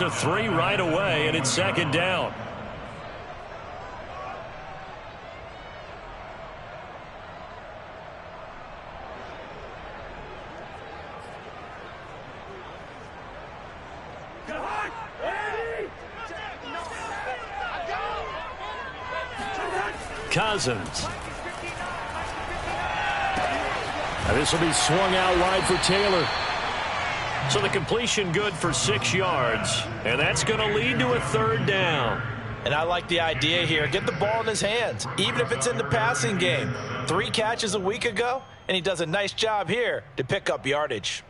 gets a 3 right away, and it's second down. Cousins. And this will be swung out wide for Taylor. So the completion good for 6 yards, and that's going to lead to a third down. And I like the idea here. Get the ball in his hands, even if it's in the passing game. 3 catches a week ago, and he does a nice job here to pick up yardage.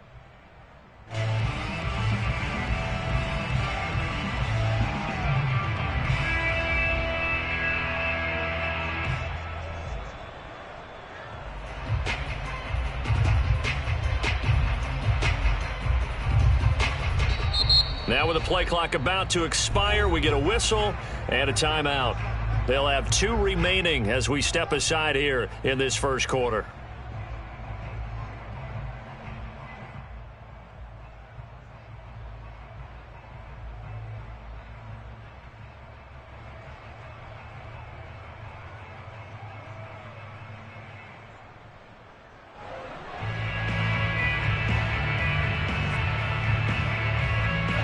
Now with the play clock about to expire, we get a whistle and a timeout. They'll have 2 remaining as we step aside here in this first quarter.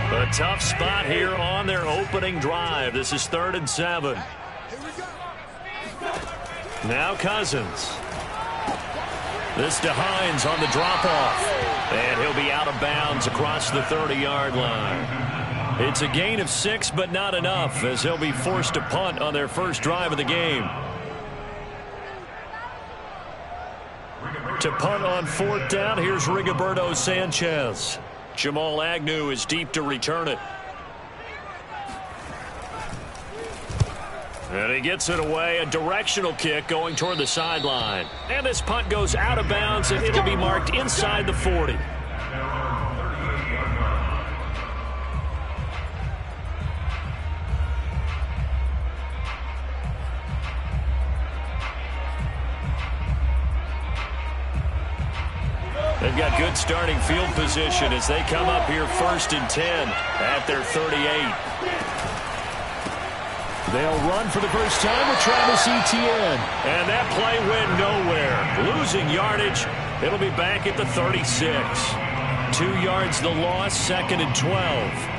A tough spot here on their opening drive. This is 3rd and 7. Now Cousins. This to Hines on the drop-off. And he'll be out of bounds across the 30-yard line. It's a gain of 6, but not enough, as they'll be forced to punt on their first drive of the game. To punt on 4th down, here's Rigoberto Sanchez. Jamal Agnew is deep to return it. And he gets it away. A directional kick going toward the sideline. And this punt goes out of bounds, and it'll be marked inside the 40. They've got good starting field position as they come up here 1st and 10 at their 38. They'll run for the first time with Travis Etienne. And that play went nowhere. Losing yardage. It'll be back at the 36. 2 yards the loss, 2nd and 12.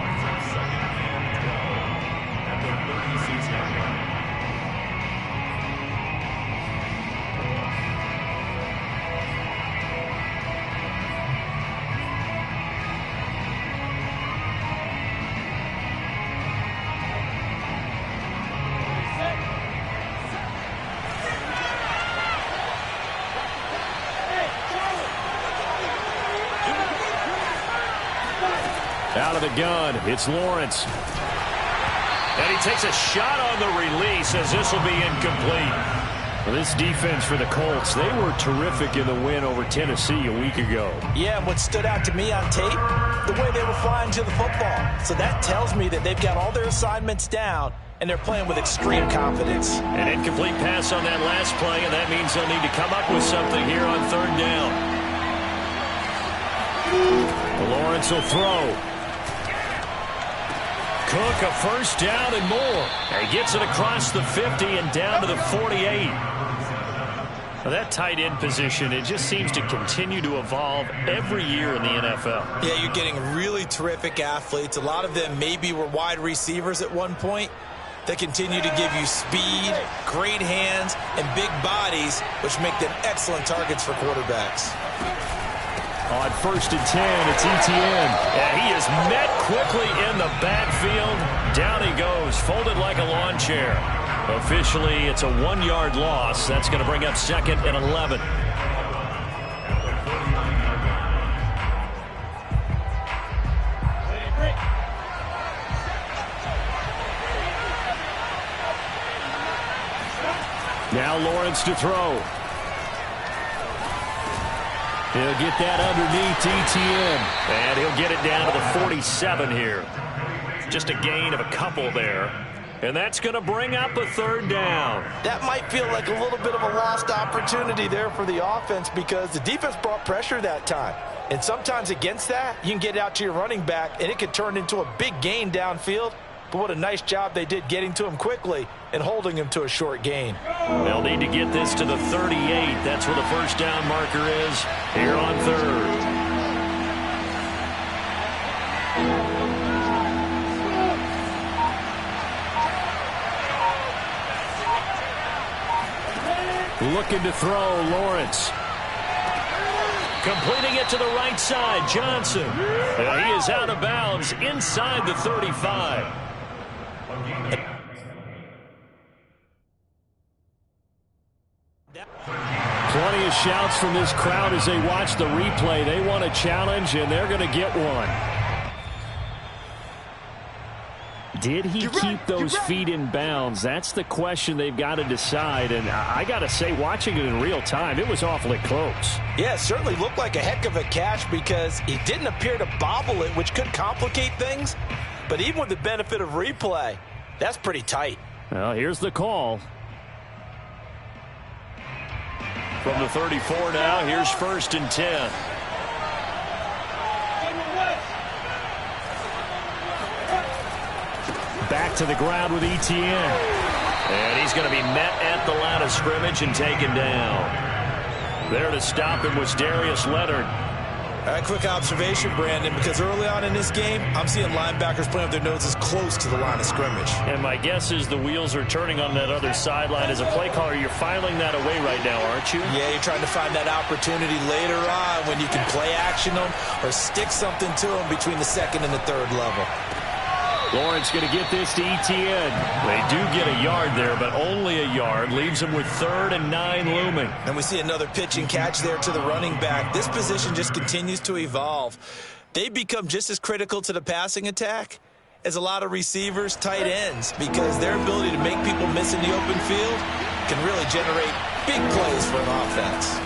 Out of the gun, it's Lawrence. And he takes a shot on the release as this will be incomplete. Well, this defense for the Colts, they were terrific in the win over Tennessee a week ago. Yeah, and what stood out to me on tape, the way they were flying to the football. So that tells me that they've got all their assignments down, and they're playing with extreme confidence. An incomplete pass on that last play, and that means they'll need to come up with something here on 3rd down. Lawrence will throw. Cook a first down and more. And he gets it across the 50 and down to the 48. Well, that tight end position, it just seems to continue to evolve every year in the NFL. Yeah, you're getting really terrific athletes. A lot of them maybe were wide receivers at one point. They continue to give you speed, great hands, and big bodies, which make them excellent targets for quarterbacks. On 1st and 10, it's Etienne. And he is met quickly in the backfield. Down he goes, folded like a lawn chair. Officially, it's a 1-yard loss. That's going to bring up 2nd and 11. Now Lawrence to throw. He'll get that underneath Etienne. And he'll get it down to the 47 here. Just a gain of a couple there. And that's going to bring up a third down. That might feel like a little bit of a lost opportunity there for the offense because the defense brought pressure that time. And sometimes against that, you can get out to your running back, and it could turn into a big gain downfield. But what a nice job they did getting to him quickly and holding him to a short gain. They'll need to get this to the 38. That's where the first down marker is here on third. Looking to throw, Lawrence. Completing it to the right side, Johnson. He is out of bounds inside the 35. Plenty of shouts from this crowd as they watch the replay. They want a challenge, and they're going to get one. Did he keep those feet in bounds? That's the question they've got to decide. And I got to say, watching it in real time, it was awfully close. Yeah, it certainly looked like a heck of a catch because he didn't appear to bobble it, which could complicate things. But even with the benefit of replay, that's pretty tight. Well, here's the call. From the 34 now, here's 1st and 10. Back to the ground with Etienne. And he's going to be met at the line of scrimmage and taken down. There to stop him was Darius Leonard. All right, quick observation, Brandon, because early on in this game, I'm seeing linebackers playing with their noses close to the line of scrimmage. And my guess is the wheels are turning on that other sideline. As a play caller, you're filing that away right now, aren't you? Yeah, you're trying to find that opportunity later on when you can play action them or stick something to them between the second and the third level. Lawrence going to get this to Etienne. They do get a yard there, but only a yard. Leaves them with 3rd and 9 looming. And we see another pitch and catch there to the running back. This position just continues to evolve. They become just as critical to the passing attack as a lot of receivers, tight ends, because their ability to make people miss in the open field can really generate big plays for an offense.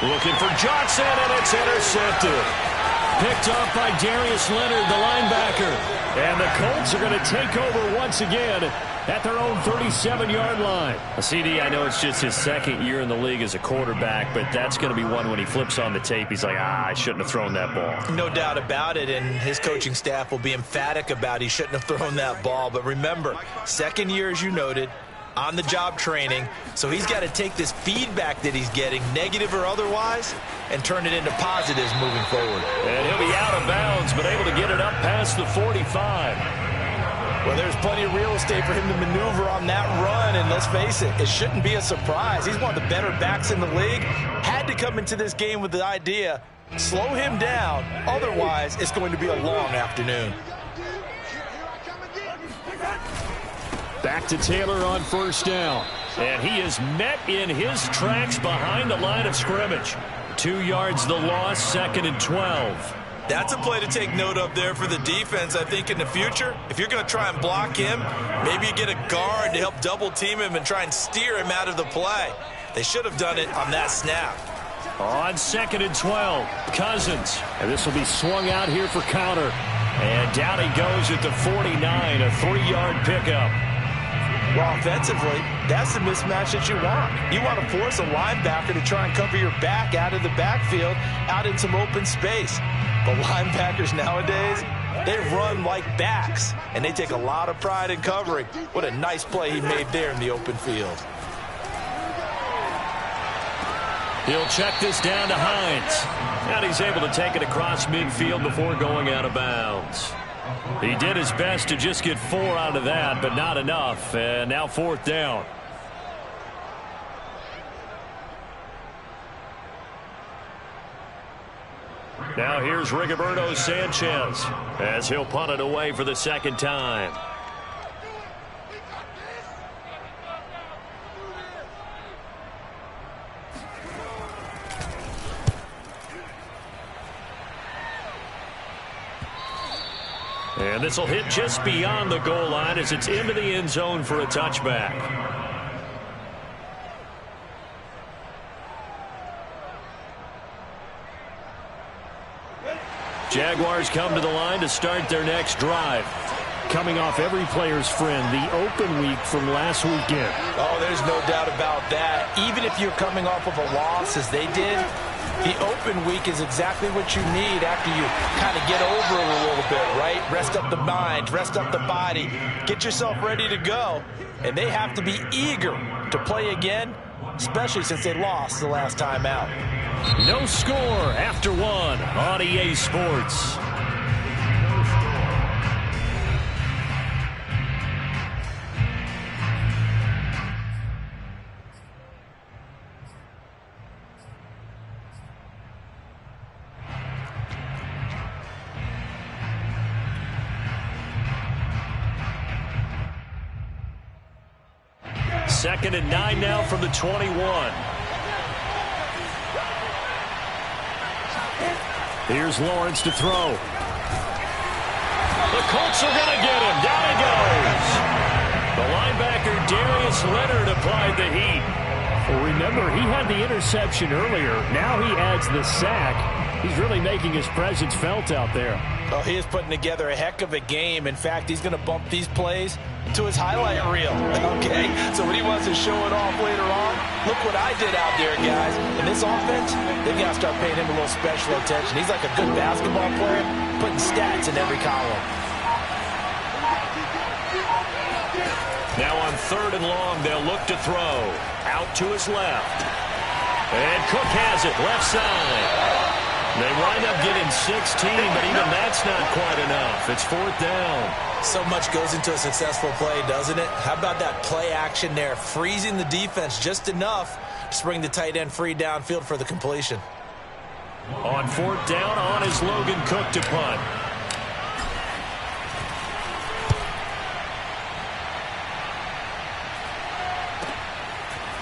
Looking for Johnson, and it's intercepted. Picked off by Darius Leonard, the linebacker. And the Colts are going to take over once again at their own 37-yard line. CD, I know it's just his second year in the league as a quarterback, but that's going to be one when he flips on the tape. He's like, I shouldn't have thrown that ball. No doubt about it, and his coaching staff will be emphatic about he shouldn't have thrown that ball. But remember, second year, as you noted, on-the-job training, so he's got to take this feedback that he's getting, negative or otherwise, and turn it into positives moving forward. And he'll be out of bounds, but able to get it up past the 45. Well, there's plenty of real estate for him to maneuver on that run, and let's face it, it shouldn't be a surprise. He's one of the better backs in the league. Had to come into this game with the idea, slow him down, otherwise it's going to be a long afternoon. Back to Taylor on 1st down. And he is met in his tracks behind the line of scrimmage. 2 yards the loss, 2nd and 12. That's a play to take note of there for the defense. I think in the future, if you're going to try and block him, maybe you get a guard to help double team him and try and steer him out of the play. They should have done it on that snap. On 2nd and 12, Cousins. And this will be swung out here for counter. And down he goes at the 49, a 3-yard pickup. Well, offensively, that's the mismatch that you want. You want to force a linebacker to try and cover your back out of the backfield, out in some open space. But linebackers nowadays, they run like backs, and they take a lot of pride in covering. What a nice play he made there in the open field. He'll check this down to Hines. And he's able to take it across midfield before going out of bounds. He did his best to just get 4 out of that, but not enough. And now 4th down. Now here's Rigoberto Sanchez as he'll punt it away for the 2nd time. And this will hit just beyond the goal line as it's into the end zone for a touchback. Jaguars come to the line to start their next drive. Coming off every player's friend, the open week from last weekend. Oh, there's no doubt about that. Even if you're coming off of a loss as they did, the open week is exactly what you need after you kind of get over it a little bit, right? Rest up the mind, rest up the body, get yourself ready to go. And they have to be eager to play again, especially since they lost the last time out. No score after one on EA Sports. Second and 9 now from the 21. Here's Lawrence to throw. The Colts are going to get him. Down he goes. The linebacker Darius Leonard applied the heat. Well, remember, he had the interception earlier. Now he adds the sack. He's really making his presence felt out there. Oh, he is putting together a heck of a game. In fact, he's going to bump these plays to his highlight reel. Okay, so when he wants to show it off later on, look what I did out there, guys. In this offense, they've got to start paying him a little special attention. He's like a good basketball player, putting stats in every column. Now on 3rd and long, they'll look to throw. Out to his left. And Cook has it, left side. They wind up getting 16, but even that's not quite enough. It's 4th down. So much goes into a successful play, doesn't it? How about that play action there, freezing the defense just enough to bring the tight end free downfield for the completion. On 4th down, on is Logan Cook to punt.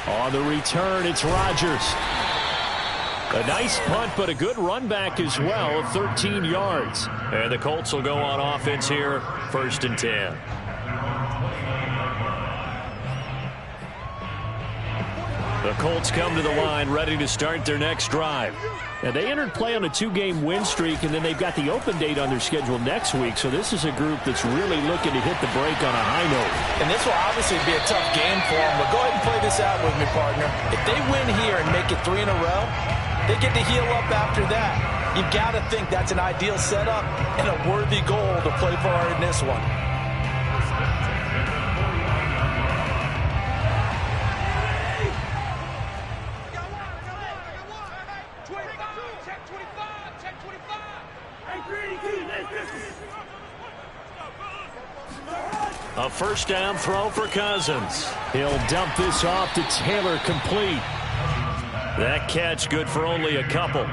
On the return, it's Rodgers. A nice punt, but a good run back as well of 13 yards. And the Colts will go on offense here, 1st and 10. The Colts come to the line, ready to start their next drive. Now, they entered play on a 2-game win streak, and then they've got the open date on their schedule next week. So this is a group that's really looking to hit the break on a high note. And this will obviously be a tough game for them. But go ahead and play this out with me, partner. If they win here and make it 3 in a row, they get to heal up after that. You've got to think that's an ideal setup and a worthy goal to play for in this one. A 1st down throw for Cousins. He'll dump this off to Taylor, complete. That catch good for only a couple.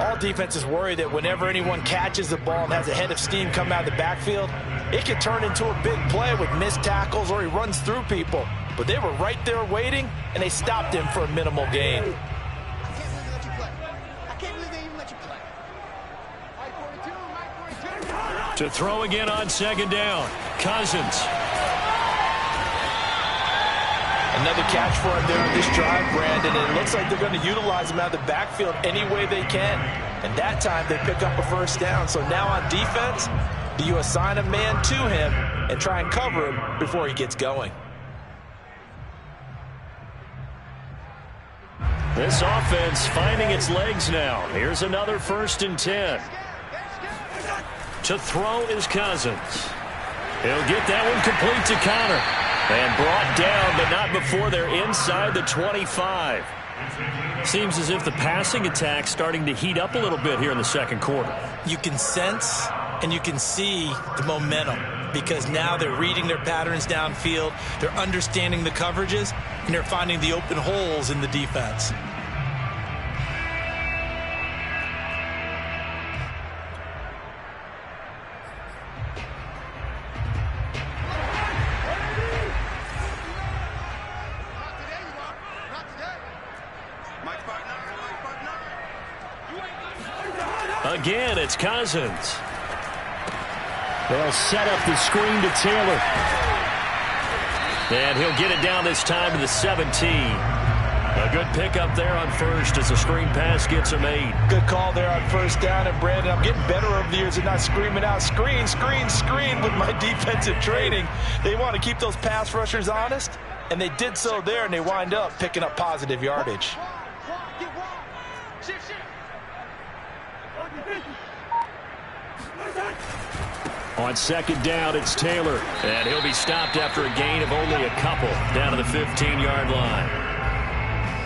All defenses worry that whenever anyone catches the ball and has a head of steam come out of the backfield, it could turn into a big play with missed tackles or he runs through people. But they were right there waiting, and they stopped him for a minimal gain. To throw again on 2nd down. Cousins. Another catch for him there on this drive, Brandon. And it looks like they're going to utilize him out of the backfield any way they can. And that time they pick up a 1st down. So now on defense, do you assign a man to him and try and cover him before he gets going? This offense finding its legs now. Here's another 1st and 10. To throw is Cousins. He'll get that one complete to Connor. And brought down, but not before they're inside the 25. Seems as if the passing attack's starting to heat up a little bit here in the 2nd quarter. You can sense and you can see the momentum because now they're reading their patterns downfield, they're understanding the coverages, and they're finding the open holes in the defense. Again, it's Cousins. They'll set up the screen to Taylor. And he'll get it down this time to the 17. A good pickup there on first as the screen pass gets him 8. Good call there on first down. And, Brandon, I'm getting better over the years at not screaming out, screen, screen, screen with my defensive training. They want to keep those pass rushers honest, and they did so there, and they wind up picking up positive yardage. On second down, it's Taylor. And he'll be stopped after a gain of only a couple down to the 15-yard line.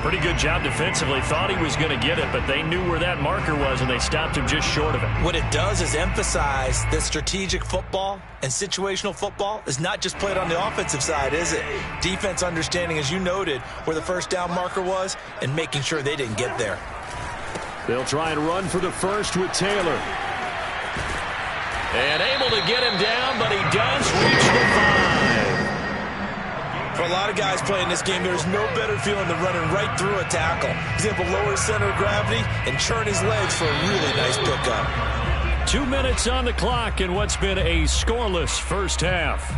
Pretty good job defensively. Thought he was going to get it, but they knew where that marker was, and they stopped him just short of it. What it does is emphasize that strategic football and situational football is not just played on the offensive side, is it? Defense understanding, as you noted, where the first down marker was and making sure they didn't get there. They'll try and run for the first with Taylor. And able to get him down, but he does reach the 5. For a lot of guys playing this game, there's no better feeling than running right through a tackle. He's able to lower his center of gravity and churn his legs for a really nice pickup. 2 minutes on the clock in what's been a scoreless first half.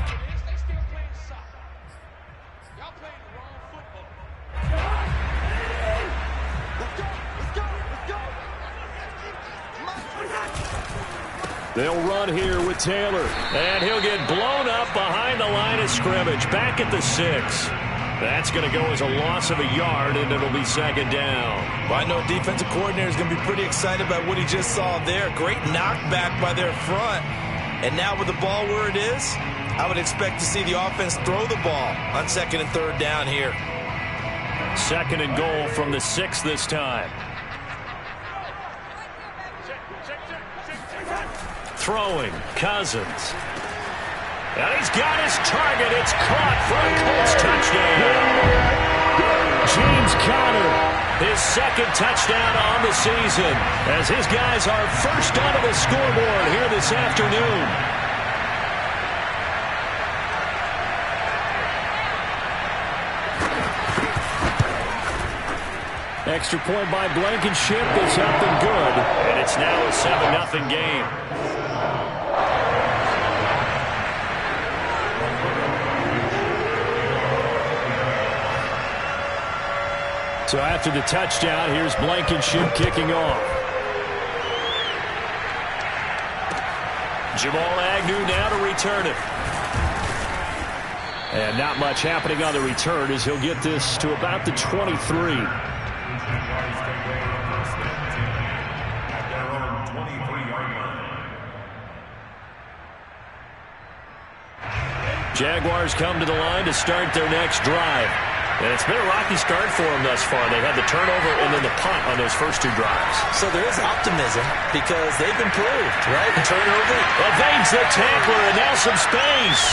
They'll run here with Taylor. And he'll get blown up behind the line of scrimmage. Back at the 6. That's going to go as a loss of a yard, and it'll be second down. Well, I know defensive coordinator is going to be pretty excited about what he just saw there. Great knockback by their front. And now with the ball where it is, I would expect to see the offense throw the ball on second and third down here. Second and goal from the 6 this time. Throwing, Cousins. And he's got his target. It's caught for a Colts touchdown. James Conner. His second touchdown on the season as his guys are first onto the scoreboard here this afternoon. Extra point by Blankenship is up and good. And it's now a 7-0 game. So after the touchdown, here's Blankenship kicking off. Jamal Agnew now to return it. And not much happening on the return as he'll get this to about the 23. Jaguars come to the line to start their next drive. And it's been a rocky start for them thus far. They had the turnover and then the punt on those first 2 drives. So there is optimism because they've improved, right? Turnover. Evades the tackler and now some space.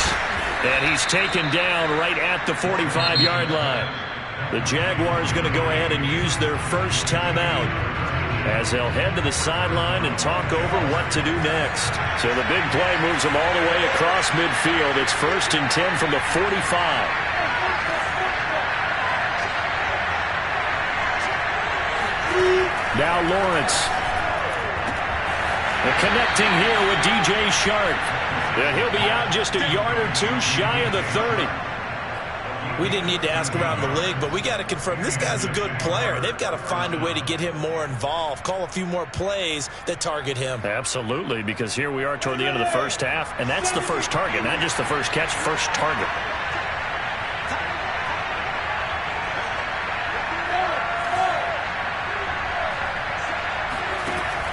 And he's taken down right at the 45-yard line. The Jaguars going to go ahead and use their first timeout as they'll head to the sideline and talk over what to do next. So the big play moves them all the way across midfield. It's 1st and 10 from the 45. Now Lawrence. And connecting here with DJ Shark. And he'll be out just a yard or 2 shy of the 30. We didn't need to ask around the league, but we got to confirm this guy's a good player. They've got to find a way to get him more involved, call a few more plays that target him. Absolutely, because here we are toward the end of the first half, and that's the first target, not just the first catch, first target.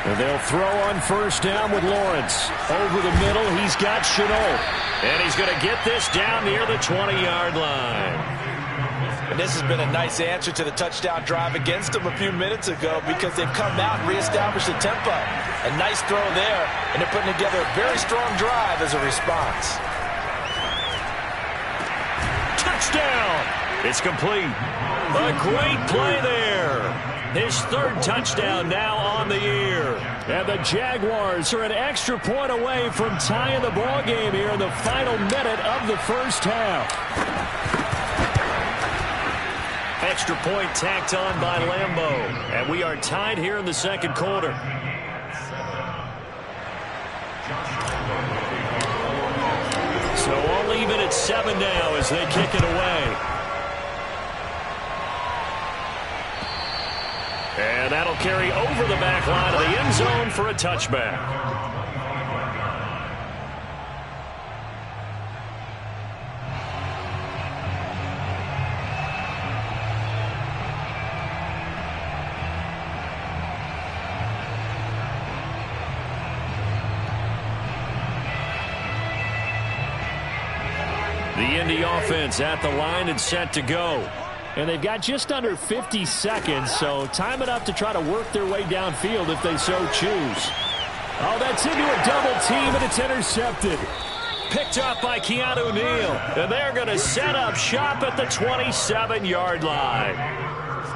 And they'll throw on first down with Lawrence. Over the middle, he's got Shenault. And he's going to get this down near the 20-yard line. And this has been a nice answer to the touchdown drive against them a few minutes ago because they've come out and reestablished the tempo. A nice throw there, and they're putting together a very strong drive as a response. Touchdown! It's complete. A great play there. His 3rd touchdown now on the year. And the Jaguars are an extra point away from tying the ball game here in the final minute of the first half. Extra point tacked on by Lambeau. And we are tied here in the second quarter. So all even at 7 now as they kick it away. And that'll carry over the back line of the end zone for a touchback. The Indy offense at the line and set to go. And they've got just under 50 seconds, so time enough to try to work their way downfield if they so choose. Oh, that's into a double team, and it's intercepted. Picked up by Keanu Neal. And they're going to set up shop at the 27-yard line.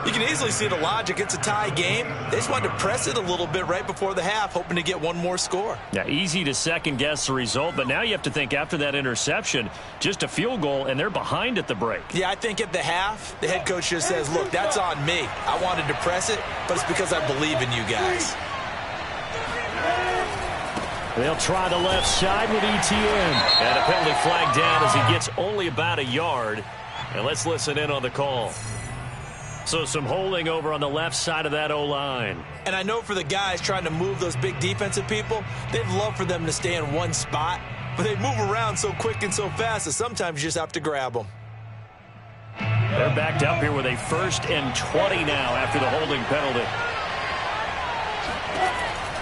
You can easily see the logic. It's a tie game. They just wanted to press it a little bit right before the half, hoping to get one more score. Yeah, easy to second-guess the result, but now you have to think after that interception, just a field goal, and they're behind at the break. Yeah, I think at the half, the head coach just says, look, that's on me. I wanted to press it, but it's because I believe in you guys. They'll try the left side with Etienne. And a penalty flag down as he gets only about a yard. And let's listen in on the call. So some holding over on the left side of that O-line. And I know for the guys trying to move those big defensive people, they'd love for them to stay in one spot, but they move around so quick and so fast that sometimes you just have to grab them. They're backed up here with a 1st and 20 now after the holding penalty.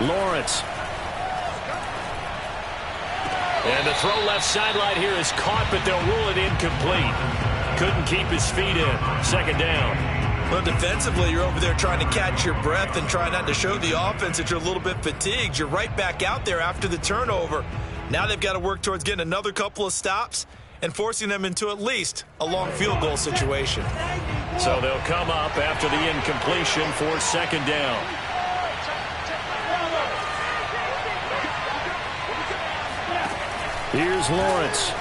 Lawrence. And the throw left sideline here is caught, but they'll rule it incomplete. Couldn't keep his feet in. 2nd down. Well, defensively, you're over there trying to catch your breath and try not to show the offense that you're a little bit fatigued. You're right back out there after the turnover. Now they've got to work towards getting another couple of stops and forcing them into at least a long field goal situation. So they'll come up after the incompletion for 2nd down. Here's Lawrence.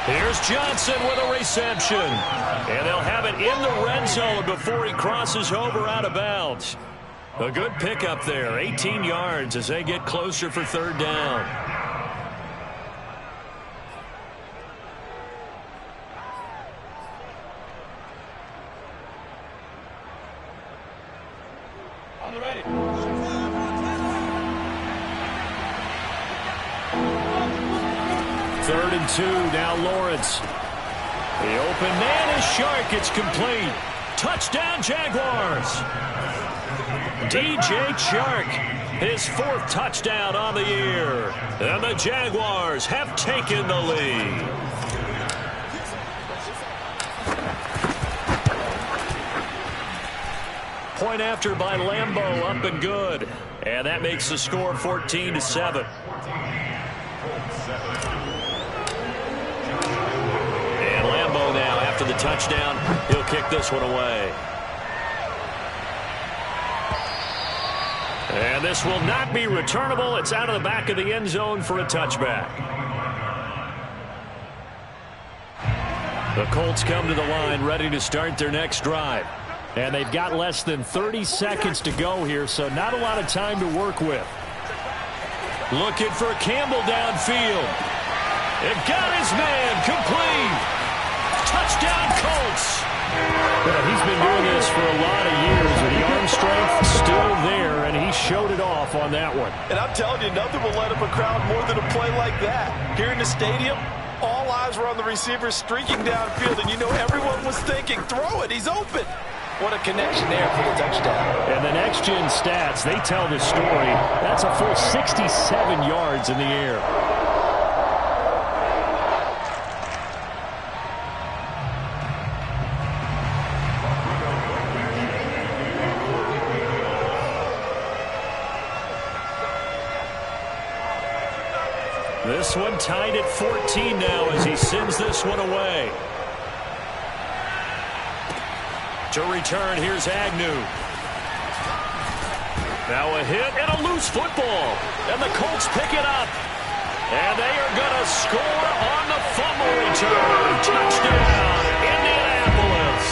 Here's Johnson with a reception. And they'll have it in the red zone before he crosses over out of bounds. A good pickup there, 18 yards as they get closer for 3rd down. On the ready. 3rd and 2, now Lawrence. The open man is Shark. It's complete. Touchdown, Jaguars. DJ Chark, his 4th touchdown on the year. And the Jaguars have taken the lead. Point after by Lambeau, up and good. And that makes the score 14-7. Now after the touchdown, he'll kick this one away. And this will not be returnable. It's out of the back of the end zone for a touchback. The Colts come to the line ready to start their next drive. And they've got less than 30 seconds to go here, so not a lot of time to work with. Looking for Campbell downfield. It got his man complete. Touchdown, Colts. Well, he's been doing this for a lot of years, and the arm strength still there, and he showed it off on that one. And I'm telling you, nothing will light up a crowd more than a play like that. Here in the stadium, all eyes were on the receiver streaking downfield, and you know everyone was thinking, throw it, he's open. What a connection there for the touchdown. And the next-gen stats, they tell the story. That's a full 67 yards in the air. This one tied at 14 now as he sends this one away. To return, here's Agnew. Now a hit and a loose football. And the Colts pick it up. And they are going to score on the fumble return. Touchdown, Indianapolis.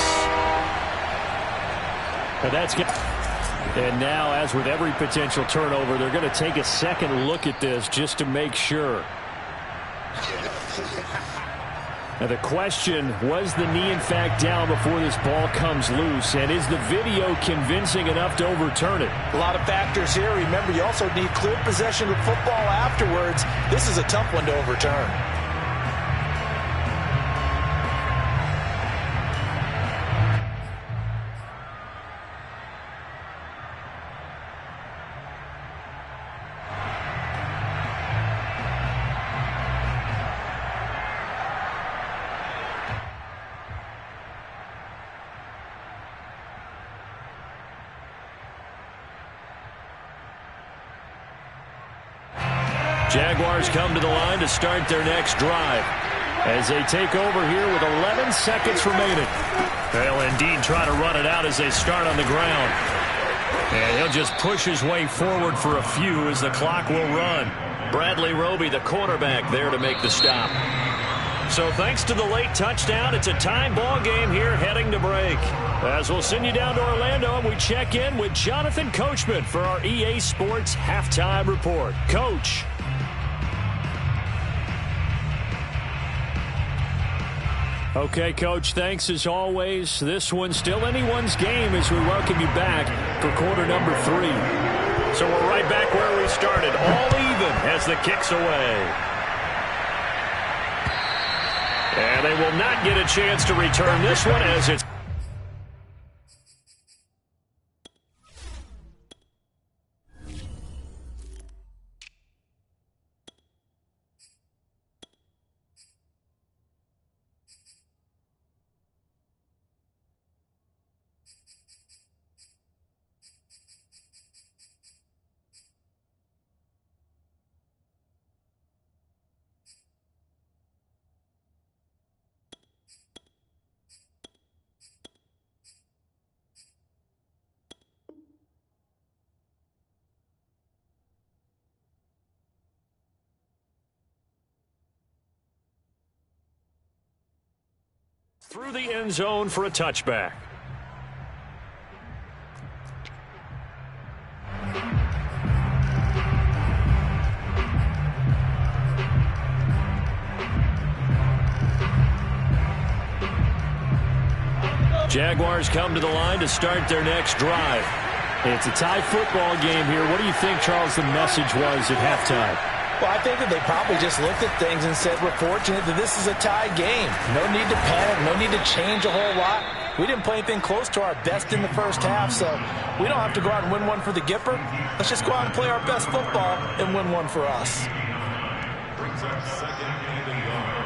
And that's good. And now, as with every potential turnover, they're going to take a second look at this just to make sure. Now the question, was the knee in fact down before this ball comes loose? And is the video convincing enough to overturn it? A lot of factors here. Remember, you also need clear possession of football afterwards. This is a tough one to overturn. Jaguars come to the line to start their next drive as they take over here with 11 seconds remaining. They'll indeed try to run it out as they start on the ground. And he'll just push his way forward for a few as the clock will run. Bradley Roby, the quarterback, there to make the stop. So thanks to the late touchdown, it's a tie ball game here heading to break. As we'll send you down to Orlando, and we check in with Jonathan Coachman for our EA Sports Halftime Report. Coach. Okay, Coach, thanks as always. This one's still anyone's game as we welcome you back for quarter number 3. So we're right back where we started, all even as the kick's away. And they will not get a chance to return this one as it's through the end zone for a touchback. Jaguars come to the line to start their next drive. It's a tie football game here. What do you think, Charles, the message was at halftime? Well, I think that they probably just looked at things and said, we're fortunate that this is a tie game. No need to panic, no need to change a whole lot. We didn't play anything close to our best in the first half, so we don't have to go out and win one for the Gipper. Let's just go out and play our best football and win one for us. Brings up second and a yard.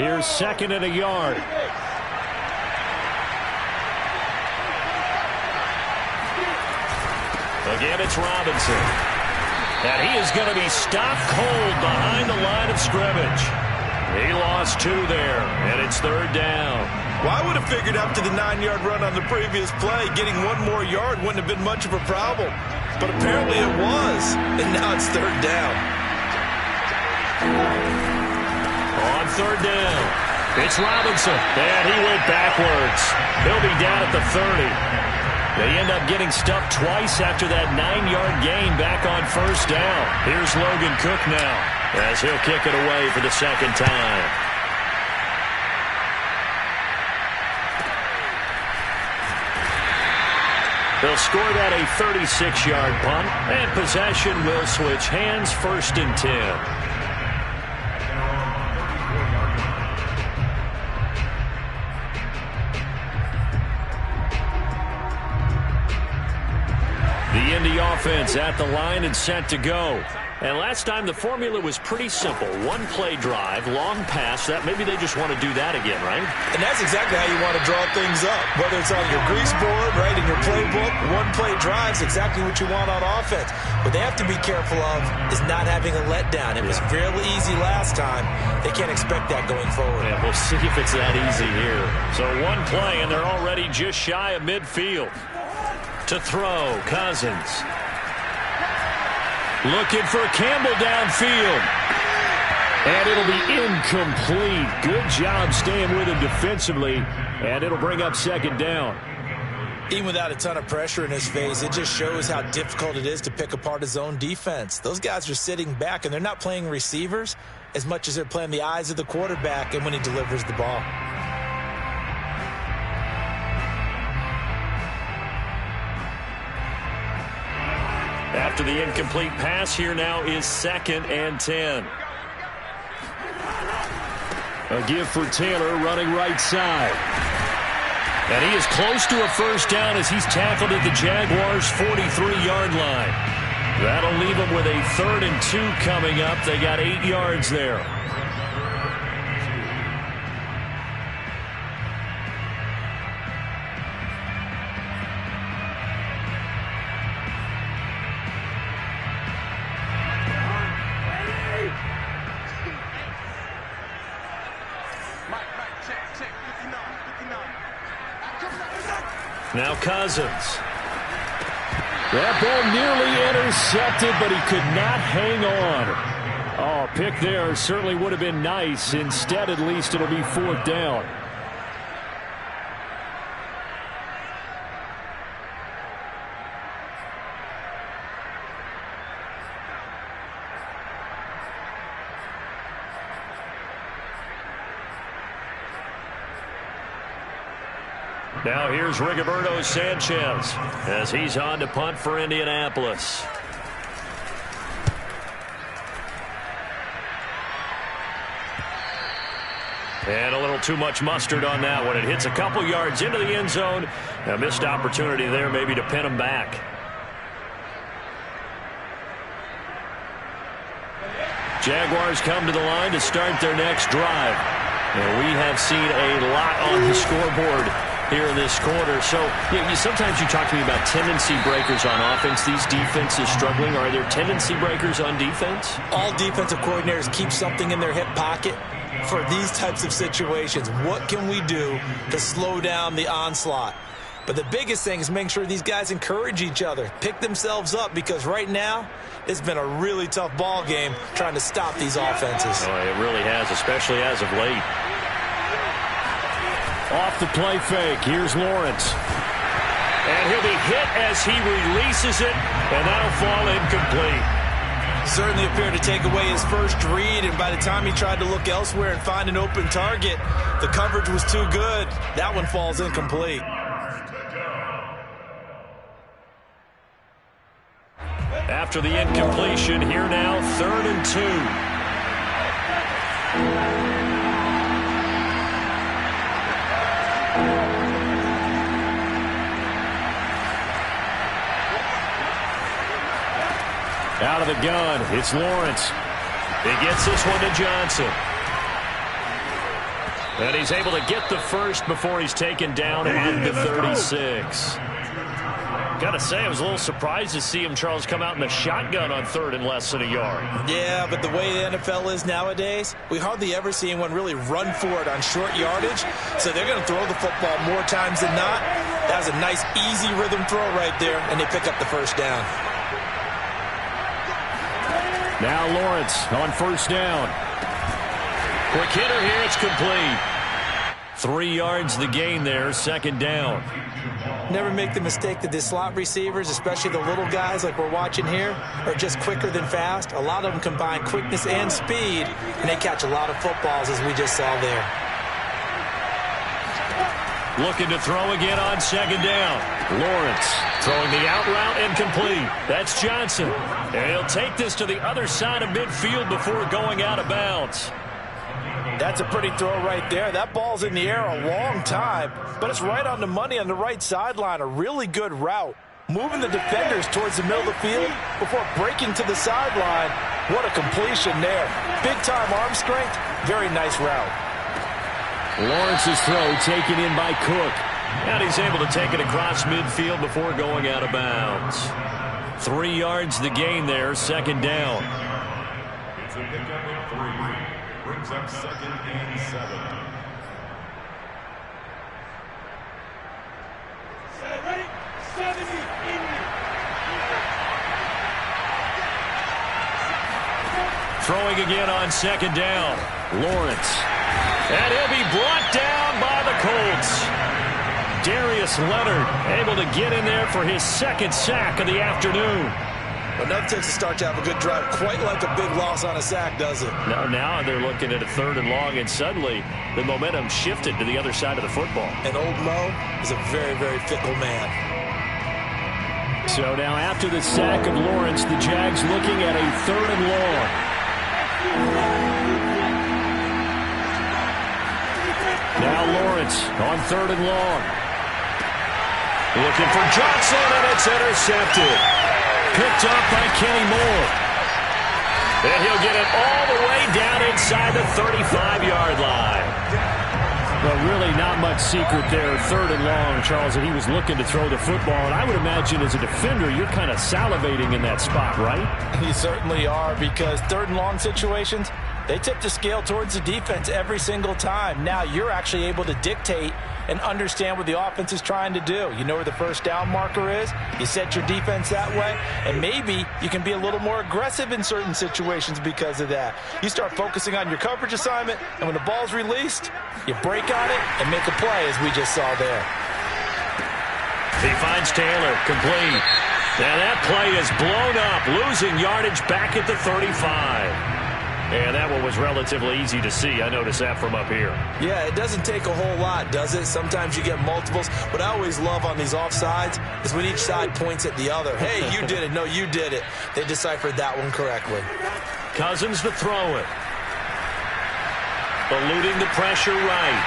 Here's second and a yard. Again, it's Robinson. And he is going to be stopped cold behind the line of scrimmage. He lost 2 there, and it's third down. Well, I would have figured after the 9-yard run on the previous play, getting 1 more yard wouldn't have been much of a problem. But apparently it was, and now it's third down. On third down, it's Robinson, and he went backwards. He'll be down at the 30. They end up getting stuffed twice after that 9-yard gain back on first down. Here's Logan Cook now as he'll kick it away for the second time. They'll score that a 36-yard punt, and possession will switch hands, first and 10. The Indy offense at the line and set to go. And last time the formula was pretty simple. 1-play drive, long pass. That maybe they just want to do that again, right? And that's exactly how you want to draw things up. Whether it's on your grease board, right, in your playbook, 1-play drive's exactly what you want on offense. What they have to be careful of is not having a letdown. It was fairly easy last time. They can't expect that going forward. Yeah, we'll see if it's that easy here. So 1 play, and they're already just shy of midfield. To throw, Cousins. Looking for Campbell downfield. And it'll be incomplete. Good job staying with him defensively. And it'll bring up second down. Even without a ton of pressure in his face, it just shows how difficult it is to pick apart his own defense. Those guys are sitting back, and they're not playing receivers as much as they're playing the eyes of the quarterback and when he delivers the ball. After the incomplete pass, here now is 2nd and 10. A give for Taylor running right side. And he is close to a first down as he's tackled at the Jaguars' 43-yard line. That'll leave them with a 3rd and 2 coming up. They got 8 yards there. Now Cousins. That ball nearly intercepted, but he could not hang on. Oh, pick there certainly would have been nice. Instead, at least, it'll be 4th down. Now here's Rigoberto Sanchez as he's on to punt for Indianapolis. And a little too much mustard on that one. It hits a couple yards into the end zone. A missed opportunity there maybe to pin him back. Jaguars come to the line to start their next drive. And we have seen a lot on the scoreboard here in this quarter. So sometimes you talk to me about tendency breakers on offense. These defenses struggling. Are there tendency breakers on defense? All defensive coordinators keep something in their hip pocket for these types of situations. What can we do to slow down the onslaught? But the biggest thing is making sure these guys encourage each other, pick themselves up, because right now it's been a really tough ball game trying to stop these offenses. Oh, it really has, especially as of late. Off the play fake, here's Lawrence. And he'll be hit as he releases it, and that'll fall incomplete. Certainly appeared to take away his first read, and by the time he tried to look elsewhere and find an open target, the coverage was too good. That one falls incomplete. After the incompletion, here now, 3rd and 2. Out of the gun, it's Lawrence. He gets this one to Johnson. And he's able to get the first before he's taken down at the 36. Got to say, I was a little surprised to see him, Charles, come out in the shotgun on 3rd and less than a yard. Yeah, but the way the NFL is nowadays, we hardly ever see anyone really run for it on short yardage. So they're going to throw the football more times than not. That was a nice, easy rhythm throw right there, and they pick up the first down. Now Lawrence on 1st down. Quick hitter here, it's complete. 3 yards the gain there, 2nd down. Never make the mistake that the slot receivers, especially the little guys like we're watching here, are just quicker than fast. A lot of them combine quickness and speed, and they catch a lot of footballs, as we just saw there. Looking to throw again on 2nd down. Lawrence throwing the out route incomplete. That's Johnson. And he'll take this to the other side of midfield before going out of bounds. That's a pretty throw right there. That ball's in the air a long time, but it's right on the money on the right sideline. A really good route. Moving the defenders towards the middle of the field before breaking to the sideline. What a completion there. Big-time arm strength. Very nice route. Lawrence's throw taken in by Cook. And he's able to take it across midfield before going out of bounds. 3 yards the gain there, 2nd down. It's a pickup at 3. Brings up 2nd and 7. Throwing again on 2nd down. Lawrence. And he'll be brought down by the Colts. Darius Leonard able to get in there for his second sack of the afternoon. Enough takes to start to have a good drive. Quite like a big loss on a sack, does it? Now they're looking at a 3rd and long, and suddenly the momentum shifted to the other side of the football. And old Mo is a very, very fickle man. So now after the sack of Lawrence, the Jags looking at a 3rd and long. Now Lawrence on 3rd and long. Looking for Johnson, and it's intercepted. Picked up by Kenny Moore. And he'll get it all the way down inside the 35-yard line. Well, really not much secret there. 3rd and long, Charles, and he was looking to throw the football. And I would imagine as a defender, you're kind of salivating in that spot, right? You certainly are, because 3rd and long situations, they tip the scale towards the defense every single time. Now you're actually able to dictate and understand what the offense is trying to do. You know where the first down marker is. You set your defense that way, and maybe you can be a little more aggressive in certain situations because of that. You start focusing on your coverage assignment, and when the ball's released, you break on it and make a play, as we just saw there. He finds Taylor, complete. Now that play is blown up, losing yardage back at the 35. And that one was relatively easy to see. I noticed that from up here. Yeah, it doesn't take a whole lot, does it? Sometimes you get multiples. What I always love on these offsides is when each side points at the other. Hey, you did it. No, you did it. They deciphered that one correctly. Cousins to throw it. Eluding the pressure right.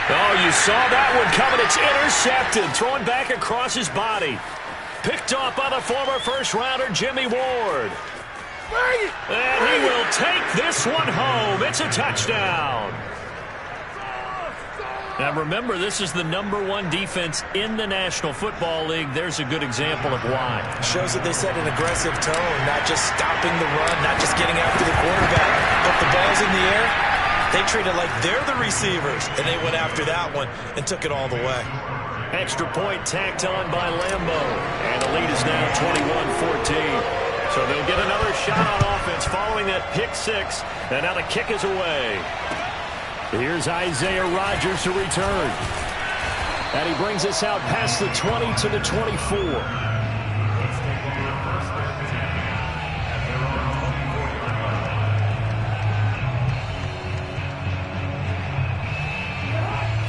Oh, you saw that one coming. It's intercepted. Thrown back across his body. Picked off by the former first-rounder Jimmy Ward. And he will take this one home. It's a touchdown. Now remember, this is the #1 defense in the National Football League. There's a good example of why. Shows that they set an aggressive tone, not just stopping the run, not just getting after the quarterback. If the ball's in the air, they treat it like they're the receivers, and they went after that one and took it all the way. Extra point tacked on by Lambo. And the lead is now 21-14. So they'll get another shot on offense following that pick six. And now the kick is away. Here's Isaiah Rodgers to return. And he brings us out past the 20 to the 24.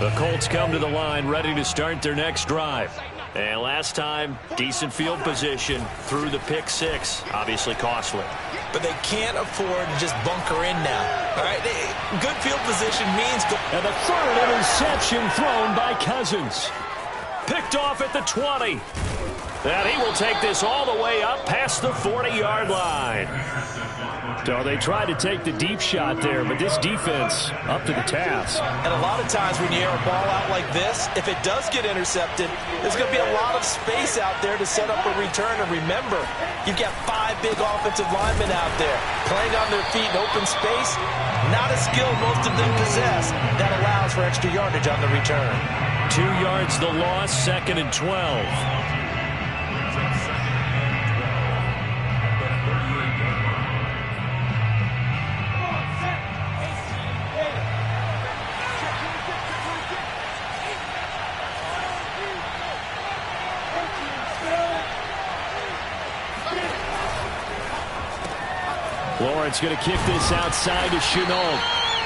The Colts come to the line ready to start their next drive. And last time, decent field position through the pick six. Obviously costly. But they can't afford to just bunker in now. All right, good field position means... And the 3rd interception thrown by Cousins. Picked off at the 20. And he will take this all the way up past the 40-yard line. So they tried to take the deep shot there, but this defense up to the task. And a lot of times when you air a ball out like this, if it does get intercepted, there's going to be a lot of space out there to set up a return. And remember, you've got 5 big offensive linemen out there playing on their feet in open space. Not a skill most of them possess that allows for extra yardage on the return. 2 yards the loss, 2nd and 12. Lawrence going to kick this outside to Shenault.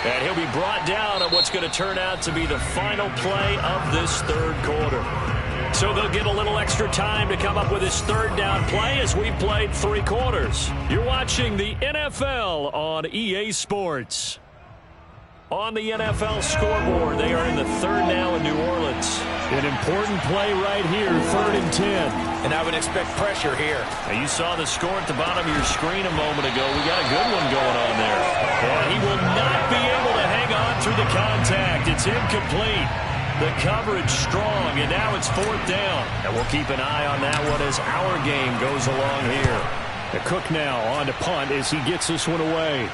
And he'll be brought down on what's going to turn out to be the final play of this 3rd quarter. So they'll get a little extra time to come up with this 3rd down play as we've played 3 quarters. You're watching the NFL on EA Sports. On the NFL scoreboard, they are in the 3rd now in New Orleans. An important play right here, 3rd and 10. And I would expect pressure here. Now you saw the score at the bottom of your screen a moment ago. We got a good one going on there. And he will not be able to hang on through the contact. It's incomplete. The coverage strong, and now it's 4th down. And we'll keep an eye on that one as our game goes along here. The Cook now on to punt as he gets this one away.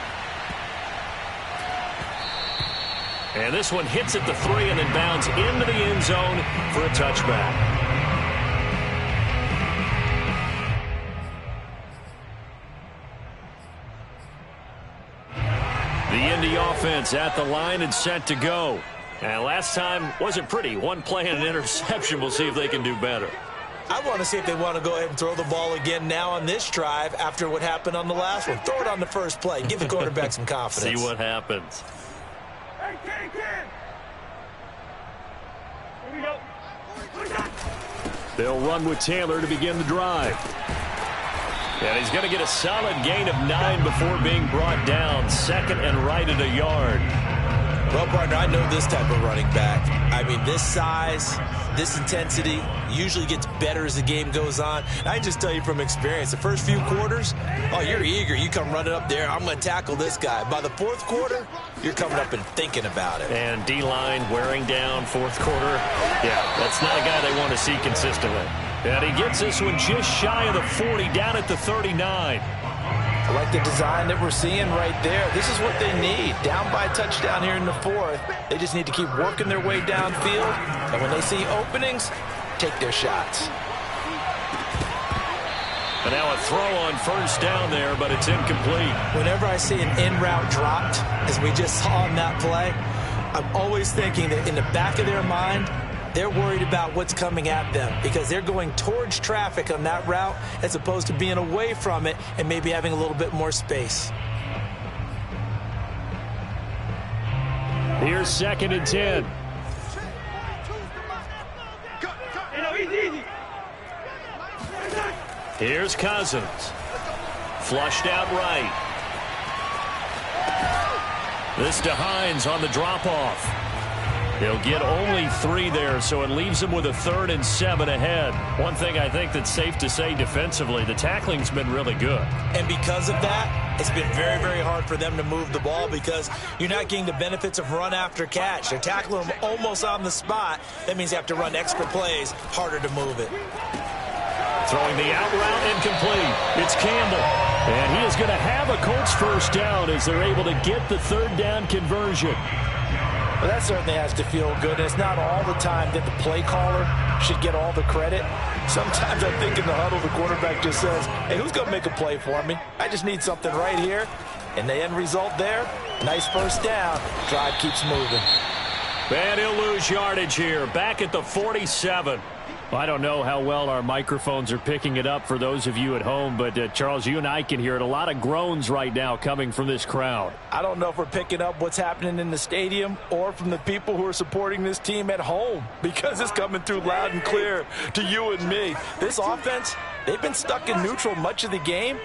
And this one hits at the 3 and then bounds into the end zone for a touchback. The Indy offense at the line and set to go. And last time wasn't pretty. One play and an interception. We'll see if they can do better. I want to see if they want to go ahead and throw the ball again now on this drive after what happened on the last one. Throw it on the first play. Give the quarterback some confidence. See what happens. They'll run with Taylor to begin the drive. And he's going to get a solid gain of 9 before being brought down. Second and right at a yard. Well, partner, I know this type of running back. I mean, this size, this intensity usually gets better as the game goes on. And I can just tell you from experience, the first few quarters, oh, you're eager. You come running up there, I'm going to tackle this guy. By the fourth quarter, you're coming up and thinking about it. And D-line wearing down fourth quarter. Yeah, that's not a guy they want to see consistently. And he gets this one just shy of the 40, down at the 39. I like the design that we're seeing right there. This is what they need. Down by a touchdown here in the fourth. They just need to keep working their way downfield. And when they see openings, take their shots. And now a throw on first down there, but it's incomplete. Whenever I see an in-route dropped, as we just saw on that play, I'm always thinking that in the back of their mind, they're worried about what's coming at them because they're going towards traffic on that route as opposed to being away from it and maybe having a little bit more space. Here's 2nd and 10. Here's Cousins. Flushed out right. This to Hines on the drop-off. He'll get only 3 there, so it leaves him with a 3rd and 7 ahead. One thing I think that's safe to say defensively, the tackling's been really good. And because of that, it's been very, very hard for them to move the ball because you're not getting the benefits of run after catch. They're tackling them almost on the spot. That means you have to run extra plays, harder to move it. Throwing the out route incomplete. It's Campbell. And he is going to have a Colts first down as they're able to get the 3rd down conversion. Well, that certainly has to feel good. And it's not all the time that the play caller should get all the credit. Sometimes I think in the huddle, the quarterback just says, hey, who's going to make a play for me? I just need something right here. And the end result there, nice first down. Drive keeps moving. And he'll lose yardage here. Back at the 47. I don't know how well our microphones are picking it up for those of you at home, but Charles, you and I can hear it. A lot of groans right now coming from this crowd. I don't know if we're picking up what's happening in the stadium or from the people who are supporting this team at home because it's coming through loud and clear to you and me. This offense, they've been stuck in neutral much of the game,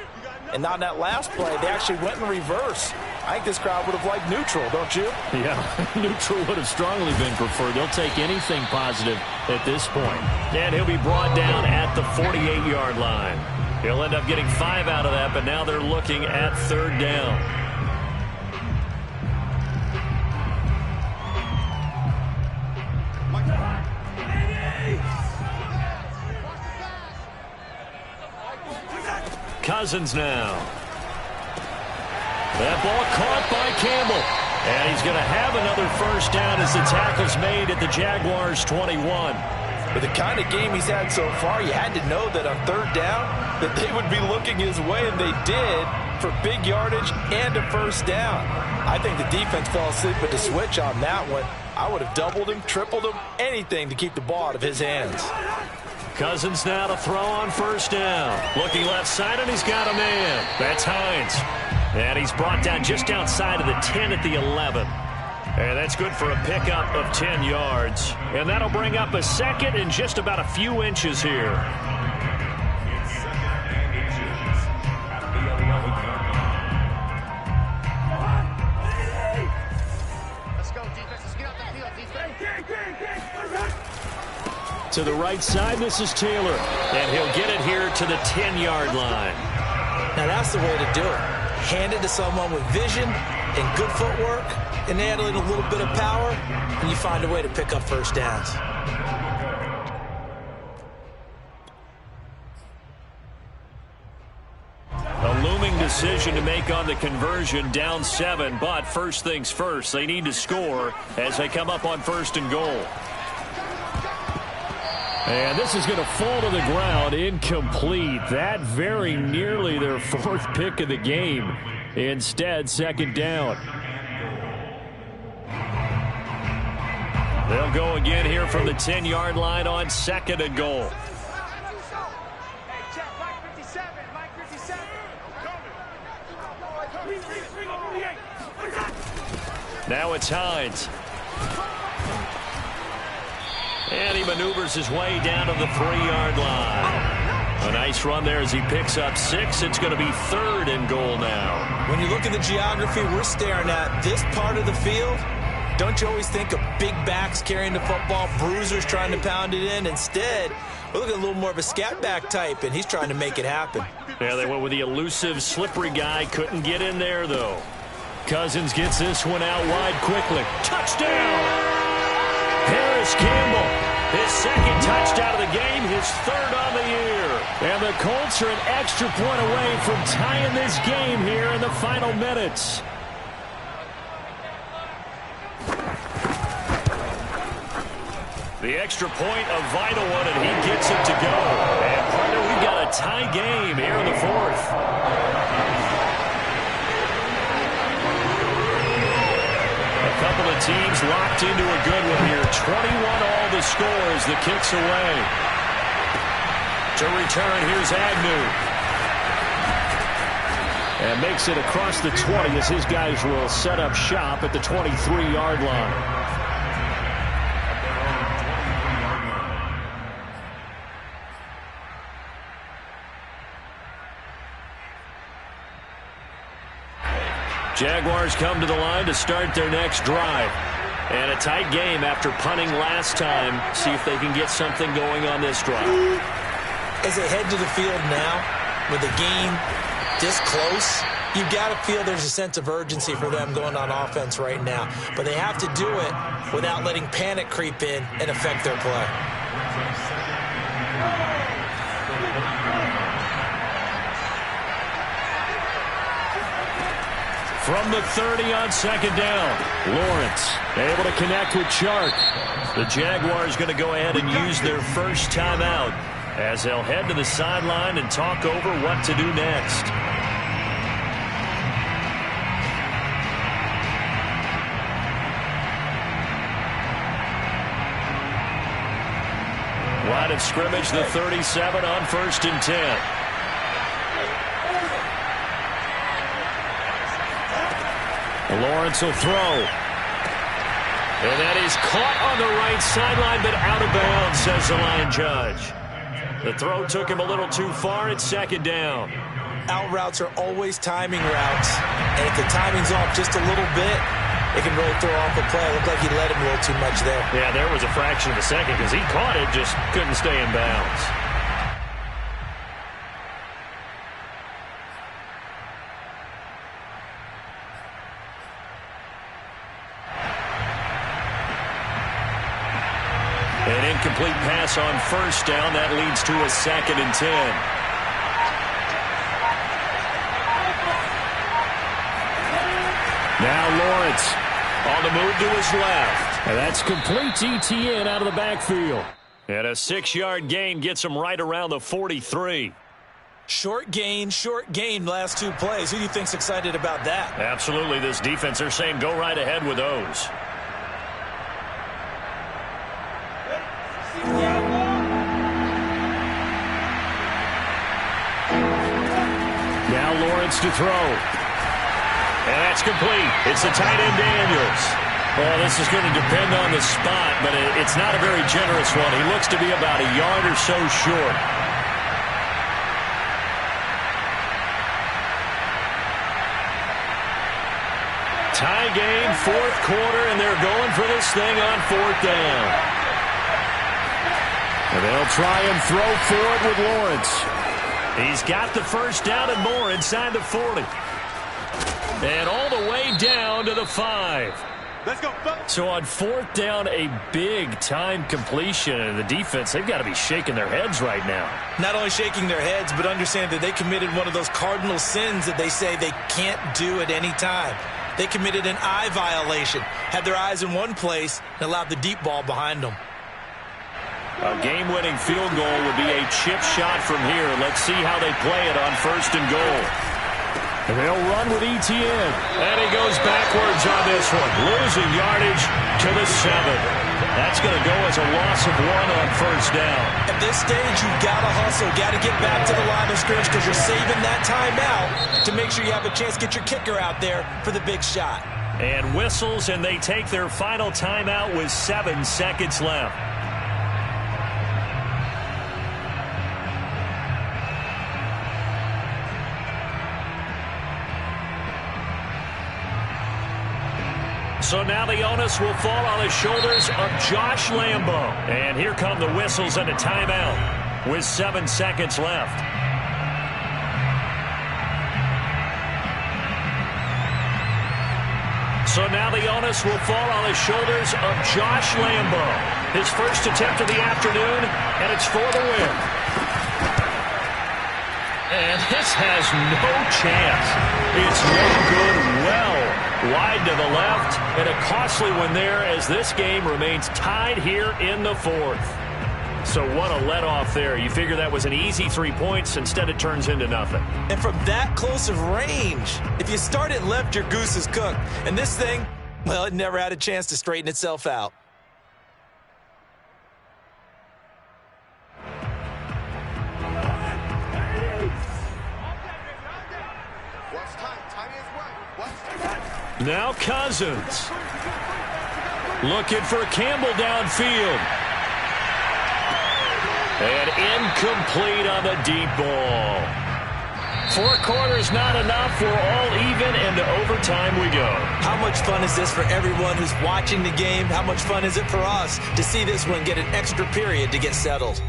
and on that last play, they actually went in reverse. I think this crowd would have liked neutral, don't you? Yeah, neutral would have strongly been preferred. They'll take anything positive at this point. And he'll be brought down at the 48-yard line. He'll end up getting 5 out of that, but now they're looking at 3rd down. Cousins now. That ball caught by Campbell. And he's going to have another first down as the tackle's made at the Jaguars' 21. With the kind of game he's had so far, you had to know that on 3rd down that they would be looking his way, and they did for big yardage and a first down. I think the defense fell asleep with the switch on that one. I would have doubled him, tripled him, anything to keep the ball out of his hands. Cousins now to throw on first down. Looking left side, and he's got a man. That's Hines. And he's brought down just outside of the 10 at the 11. And that's good for a pickup of 10 yards. And that'll bring up a 2nd and just about a few inches here. To the right side, this is Taylor. And he'll get it here to the 10-yard line. Now that's the way to do it. Hand it to someone with vision and good footwork, and add in a little bit of power, and you find a way to pick up first downs. A looming decision to make on the conversion, down 7, but first things first, they need to score as they come up on 1st and goal. And this is going to fall to the ground, incomplete. That very nearly their 4th pick of the game. Instead, 2nd down. They'll go again here from the 10-yard line on 2nd and goal. Now it's Hines. And he maneuvers his way down to the 3-yard line. A nice run there as he picks up 6. It's going to be 3rd and goal now. When you look at the geography we're staring at, this part of the field, don't you always think of big backs carrying the football, bruisers trying to pound it in? Instead, we're looking at a little more of a scat back type, and he's trying to make it happen. Yeah, they went with the elusive, slippery guy. Couldn't get in there, though. Cousins gets this one out wide quickly. Touchdown! Harris Campbell, his 2nd touchdown of the game, his 3rd on the year. And the Colts are an extra point away from tying this game here in the final minutes. The extra point, a vital one, and he gets it to go. And partner, we've got a tie game here in the 4th. A couple of teams locked into a good one here. 21 all the score as the kick's away. To return, here's Agnew. And makes it across the 20 as his guys will set up shop at the 23-yard line. Jaguars come to the line to start their next drive. And a tight game after punting last time. See if they can get something going on this drive. As they head to the field now, with the game this close, you've got to feel there's a sense of urgency for them going on offense right now. But they have to do it without letting panic creep in and affect their play. From the 30 on 2nd down, Lawrence able to connect with Chark. The Jaguars going to go ahead and use their first timeout as they'll head to the sideline and talk over what to do next. Line of scrimmage, the 37 on 1st and 10. Lawrence will throw. And that is caught on the right sideline, but out of bounds, says the line judge. The throw took him a little too far. It's 2nd down. Out routes are always timing routes. And if the timing's off just a little bit, it can really throw off a play. It looked like he let him a little too much there. Yeah, there was a fraction of a second because he caught it, just couldn't stay in bounds. An incomplete pass on 1st down. That leads to a 2nd and 10. Now Lawrence on the move to his left. And that's complete to Etienne out of the backfield. And a 6-yard gain gets him right around the 43. Short gain, last 2 plays. Who do you think's excited about that? Absolutely. This defense, they're saying go right ahead with those. Now Lawrence to throw. And that's complete. It's the tight end Daniels. Well, this is going to depend on the spot, but it's not a very generous one. He looks to be about a yard or so short. Tie game, 4th quarter, and they're going for this thing on 4th down. And they'll try and throw for it with Lawrence. He's got the first down and more inside the 40. And all the way down to the 5. Let's go. So on 4th down, a big time completion. And the defense, they've got to be shaking their heads right now. Not only shaking their heads, but understand that they committed one of those cardinal sins that they say they can't do at any time. They committed an eye violation, had their eyes in one place, and allowed the deep ball behind them. A game-winning field goal would be a chip shot from here. Let's see how they play it on 1st and goal. And they'll run with Etienne. And he goes backwards on this one, losing yardage to the 7. That's going to go as a loss of 1 on first down. At this stage, you've got to hustle. Got to get back to the line of scrimmage because you're saving that timeout to make sure you have a chance to get your kicker out there for the big shot. And whistles, and they take their final timeout with 7 seconds left. So now the onus will fall on the shoulders of Josh Lambo. And here come the whistles and a timeout with 7 seconds left. So now the onus will fall on the shoulders of Josh Lambo. His first attempt of the afternoon, and it's for the win. And this has no chance. It's no good. Well, wide to the left, and a costly one there as this game remains tied here in the 4th. So what a let-off there. You figure that was an easy 3 points. Instead, it turns into nothing. And from that close of range, if you start it left, your goose is cooked. And this thing, well, it never had a chance to straighten itself out. Now Cousins. Looking for Campbell downfield. And incomplete on the deep ball. 4 quarters not enough. We're all even, and to overtime we go. How much fun is this for everyone who's watching the game? How much fun is it for us to see this one get an extra period to get settled?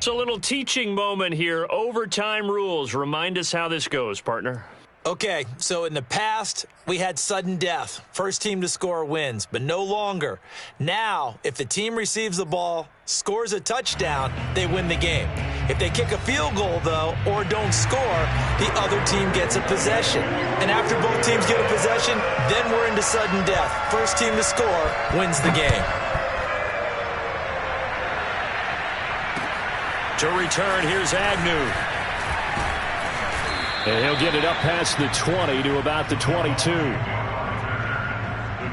So a little teaching moment here. Overtime rules. Remind us how this goes, partner. Okay, so in the past, we had sudden death. First team to score wins, but no longer. Now, if the team receives the ball, scores a touchdown, they win the game. If they kick a field goal, though, or don't score, the other team gets a possession. And after both teams get a possession, then we're into sudden death. First team to score wins the game. To return, here's Agnew. And he'll get it up past the 20 to about the 22. The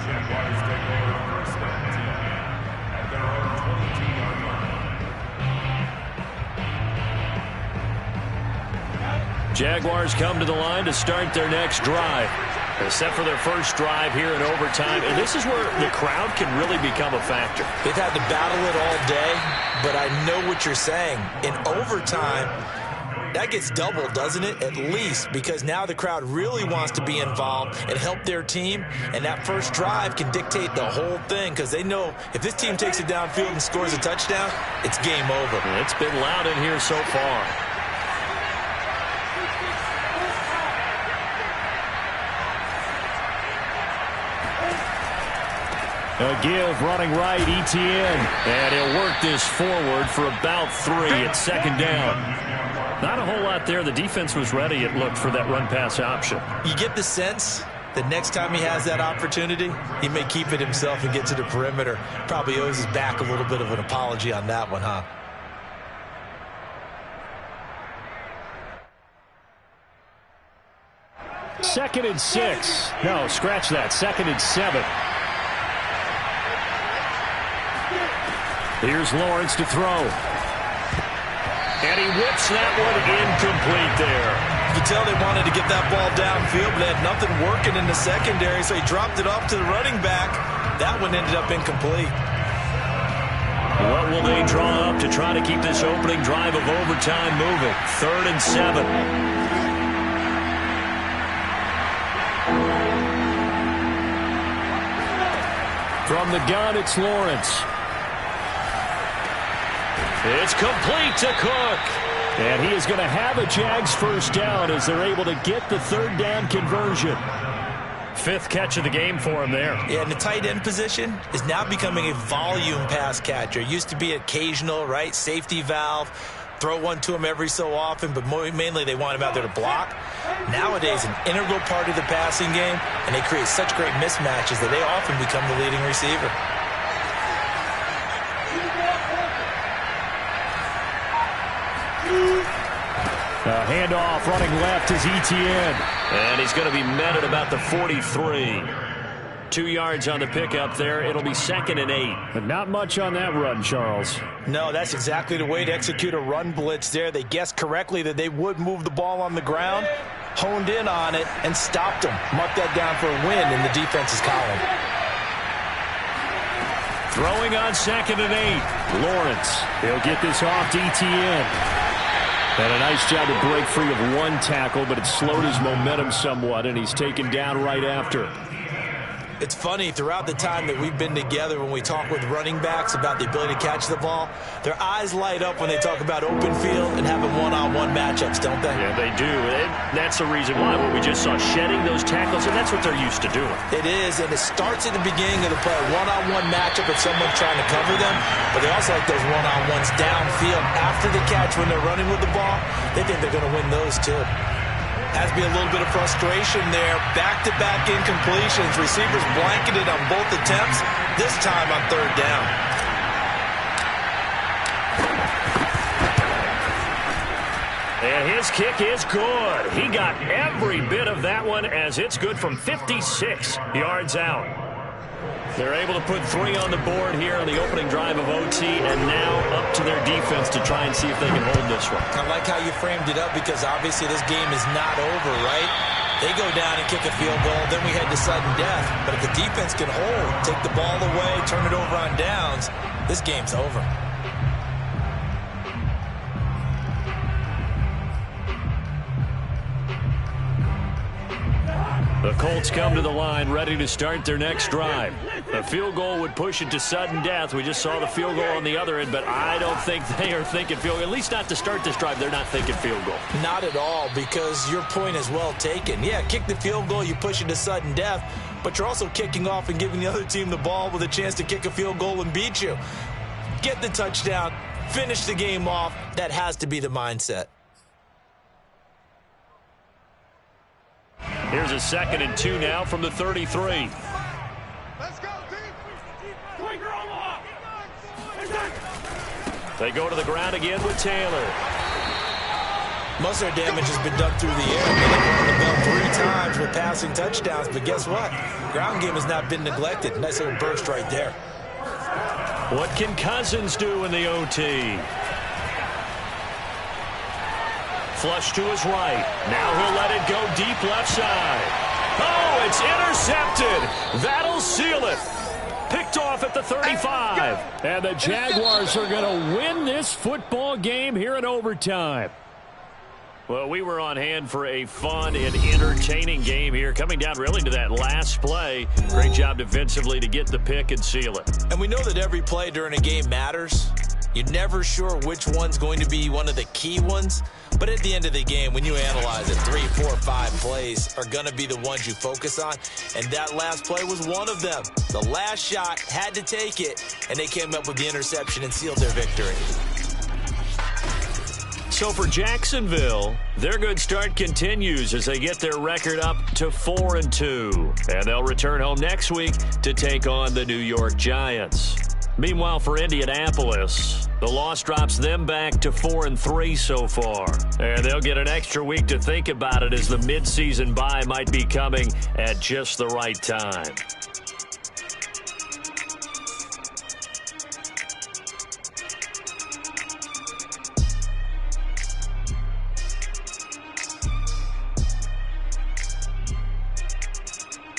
Jaguars take over first and 10 at their own 22-yard line. Jaguars come to the line to start their next drive. They're set for their first drive here in overtime. And this is where the crowd can really become a factor. They've had to battle it all day, but I know what you're saying. In overtime, that gets doubled, doesn't it? At least, because now the crowd really wants to be involved and help their team, and that first drive can dictate the whole thing because they know if this team takes it downfield and scores a touchdown, it's game over. It's been loud in here so far. A give running right, Etienne. And he'll work this forward for about 3 at second down. Not a whole lot there. The defense was ready, it looked, for that run-pass option. You get the sense that next time he has that opportunity, he may keep it himself and get to the perimeter. Probably owes his back a little bit of an apology on that one, huh? Second and 6. No, scratch that. Second and 7. Here's Lawrence to throw. And he whips that one incomplete there. You can tell they wanted to get that ball downfield, but they had nothing working in the secondary, so he dropped it off to the running back. That one ended up incomplete. What will they draw up to try to keep this opening drive of overtime moving? 3rd and 7. From the gun, it's Lawrence. It's complete to Cook. And he is going to have a Jags first down as they're able to get the 3rd down conversion. 5th catch of the game for him there. Yeah, and the tight end position is now becoming a volume pass catcher. It used to be occasional, right? Safety valve. Throw one to him every so often, but mainly they want him out there to block. Nowadays, an integral part of the passing game, and they create such great mismatches that they often become the leading receiver. Handoff running left is Etienne. And he's going to be met at about the 43. 2 yards on the pickup there. It'll be 2nd and 8. But not much on that run, Charles. No, that's exactly the way to execute a run blitz there. They guessed correctly that they would move the ball on the ground, honed in on it, and stopped them. Mark that down for a win in the defense's column. Throwing on 2nd and 8. Lawrence. He'll get this off to Etienne. And a nice job to break free of one tackle, but it slowed his momentum somewhat, and he's taken down right after. It's funny, throughout the time that we've been together, when we talk with running backs about the ability to catch the ball, their eyes light up when they talk about open field and having one-on-one matchups, don't they? Yeah, they do. And that's the reason why. What we just saw, shedding those tackles, and that's what they're used to doing. It is, and it starts at the beginning of the play, a one-on-one matchup if someone's trying to cover them, but they also like those one-on-ones downfield after the catch when they're running with the ball. They think they're going to win those, too. Has to be a little bit of frustration there. Back-to-back incompletions. Receivers blanketed on both attempts, this time on 3rd down. And his kick is good. He got every bit of that one as it's good from 56 yards out. They're able to put 3 on the board here on the opening drive of OT, and now up to their defense to try and see if they can hold this one. I like how you framed it up because obviously this game is not over, right? They go down and kick a field goal, then we head to sudden death. But if the defense can hold, take the ball away, turn it over on downs, this game's over. The Colts come to the line ready to start their next drive. A field goal would push it to sudden death. We just saw the field goal on the other end, but I don't think they are thinking field goal. At least not to start this drive. They're not thinking field goal. Not at all, because your point is well taken. Yeah, kick the field goal, you push it to sudden death, but you're also kicking off and giving the other team the ball with a chance to kick a field goal and beat you. Get the touchdown, finish the game off. That has to be the mindset. Here's a 2nd and 2 now from the 33. Let's go, team. They go to the ground again with Taylor. Most of their damage has been done through the air. They've run the ball 3 times with passing touchdowns, but guess what? Ground game has not been neglected. Nice little burst right there. What can Cousins do in the OT? Flush to his right. Now he'll let it go deep left side. Oh, it's intercepted. That'll seal it. Picked off at the 35. And the Jaguars are going to win this football game here in overtime. Well, we were on hand for a fun and entertaining game here. Coming down really to that last play. Great job defensively to get the pick and seal it. And we know that every play during a game matters. You're never sure which one's going to be one of the key ones. But at the end of the game, when you analyze it, 3, 4, 5 plays are going to be the ones you focus on. And that last play was one of them. The last shot had to take it, and they came up with the interception and sealed their victory. So for Jacksonville, their good start continues as they get their record up to 4-2. And they'll return home next week to take on the New York Giants. Meanwhile, for Indianapolis, the loss drops them back to 4-3 so far. And they'll get an extra week to think about it as the midseason bye might be coming at just the right time.